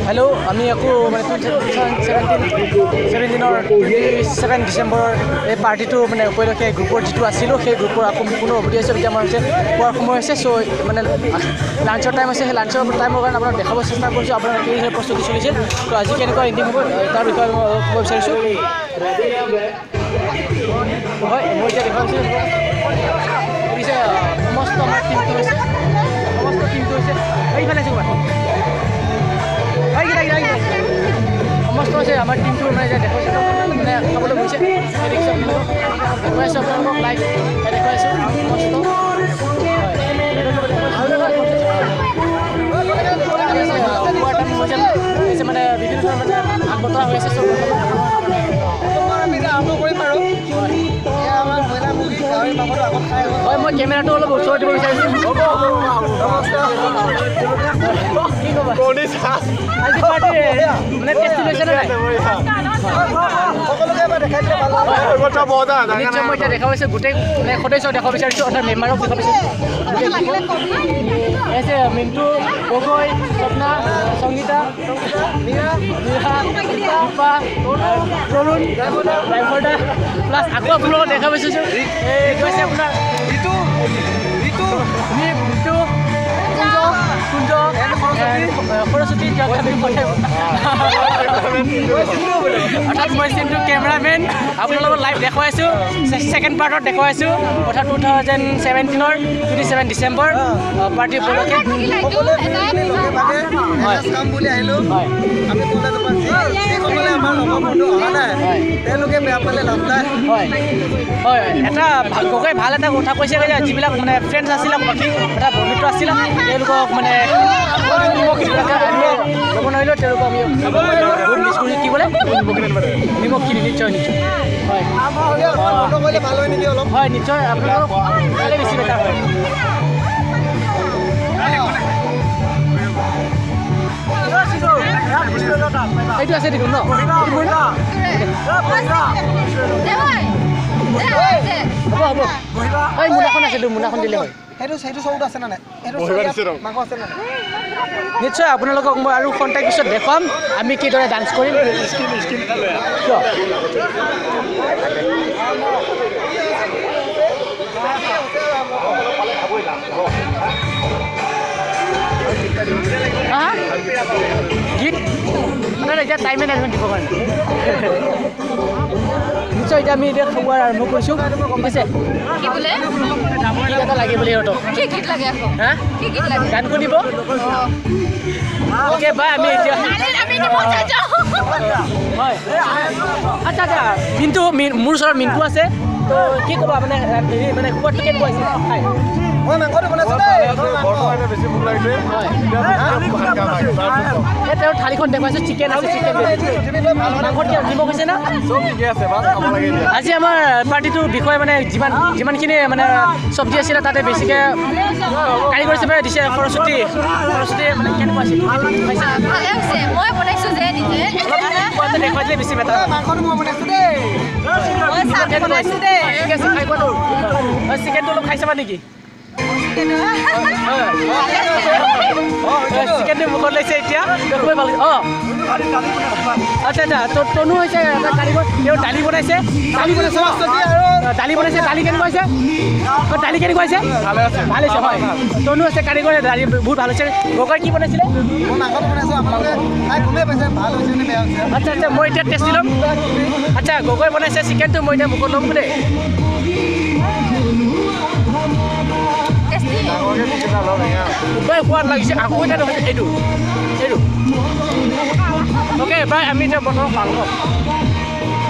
hello' আমি আকৌ মানে 7 ডিচেম্বৰৰ এই পাৰ্টিটো মানে উপলক্ষে গ্ৰুপৰ যিটো আছিলোঁ সেই গ্ৰুপৰ আকৌ পুনৰ উভতি আহিছোঁ এতিয়া আমাৰ হৈছে পোৱাৰ সময় হৈছে চ' মানে লাঞ্চৰ টাইম আছে সেই লাঞ্চৰ টাইমৰ কাৰণে আপোনাক দেখাব চেষ্টা কৰিছোঁ আপোনাৰ কি প্ৰস্তুতি চলিছে ত' আজি কেনেকুৱা এণ্ডিং হ'ব তাৰ বিষয়ে মই অলপ ক'ব বিচাৰিছোঁ হয় মই এতিয়া দেখা পাইছোঁ পিছে সমস্ত আমাৰ টিমটো হৈছে এইফালে আছে সমস্ত আছে আমাৰ টিমটো মানে এতিয়া দেখুৱাইছোঁ মানে খাবলৈ গৈছে দেখিছোঁ দেখুৱাইছোঁ আপোনালোকক লাইভ দেখুৱাইছোঁ সমস্ত মানে বিভিন্ন ধৰণৰ মানে ভাগ বতৰা হৈ আছে হয় মই কেমেৰাটো অলপ ওচৰত দিব বিচাৰিছোঁ আজি পাৰ্টি মানে টেষ্টি লৈছে নে নাই নিশ্চয় মই এতিয়া দেখা পাইছোঁ গোটেই মানে সদস্যক দেখাব বিচাৰিছোঁ অৰ্থাৎ মেম্বাৰক দেখা পাইছোঁ আছে মিণ্টু গগৈ স্বপ্না সংগীতা তৰুণ ড্ৰাইভাৰ দা প্লাছ আকৌ আপোনালোকক দেখা পাইছোঁ এই কৈছে আপোনাৰ ঋতু কুঞ্জ সৰস্বতী অৰ্থাৎ মই চিন্তু কেমেৰামেন আপোনালোকক লাইভ দেখুৱাইছোঁ ছেকেণ্ড পাৰ্টত দেখুৱাইছোঁ অৰ্থাৎ 27 ডিচেম্বৰ পাৰ্টি উপলক্ষে হয় এটা গগৈ ভাল এটা কথা কৈছে যে যিবিলাক মানে ফ্ৰেণ্ডছ আছিলে বাকী এটা বন্ধুত্ব আছিলে তেওঁলোকক মানে ল'ব নোৱাৰিলেও তেওঁলোকক আমি বহুত মিছ কৰি কি বোলে নিমখ কিনি নিশ্চয় হয় হয় নিশ্চয় আপোনালোকক ভালে বেছি বেটাৰ হয় এইটো আছে দেখোন ন হ'ব এই মুনাখন আছে মুনাখন দিলে হয় নিশ্চয় আপোনালোকক মই আৰু কণ্টেক্ট পিছত দেখুৱাম আমি কিদৰে ডান্স কৰিম গীত আপোনাৰ এতিয়া টাইমে নাই দিব কাৰণে নিশ্চয় এতিয়া আমি এতিয়া খোৱাৰ আৰম্ভ কৰিছোঁ গম পাইছে গীত এটা লাগে বুলি সিহঁতক হা গান শুনিব অ'কে বাই আমি এতিয়া হয় আচ্ছা আচ্ছা মিণ্টু মোৰ ওচৰত মিণ্টু আছে তো কি ক'বা মানে হেৰি মানে খোৱাটো কেনেকুৱা হৈছে খাই মই মাংসটো বনাইছোঁ তেওঁৰ থালিখন দেখুৱাইছোঁ চিকেন আছে চিকেন মাংসত দিব কৈছে না আজি আমাৰ পাৰ্টিটোৰ বিষয়ে মানে যিমানখিনি মানে চব্জি আছিলে তাতে বেছিকৈ কাৰিকৰ হিচাপে দিছে সৰস্বতী মানে কেনেকুৱা আছিল দেখুৱাই দিলে বেছি বেটাৰ চিকেনটো অলপ খাই চাবা নেকি চিকেনটো মুখত লৈছে এতিয়া খুবেই ভাল অঁ আচ্ছা আচ্ছা তনু হৈছে এটা কাৰিকৰ তেওঁ দালি বনাইছে দালি কেনেকুৱা হৈছে দালি কেনেকুৱা হৈছে ভাল হৈছে হয় তনু আছে কাৰিকৰ দালি বহুত ভাল হৈছে গগৈ কি বনাইছিলে আচ্ছা আচ্ছা মই এতিয়া টেষ্ট দি ল'ম আচ্ছা গগৈ বনাইছে চিকেনটো মই এতিয়া মুখত ল'ম দেই খুবেই সোৱাদ লাগিছে আকৌ এটা এইটো অ'কে বাই আমি এতিয়া বৰ্তমান ভাল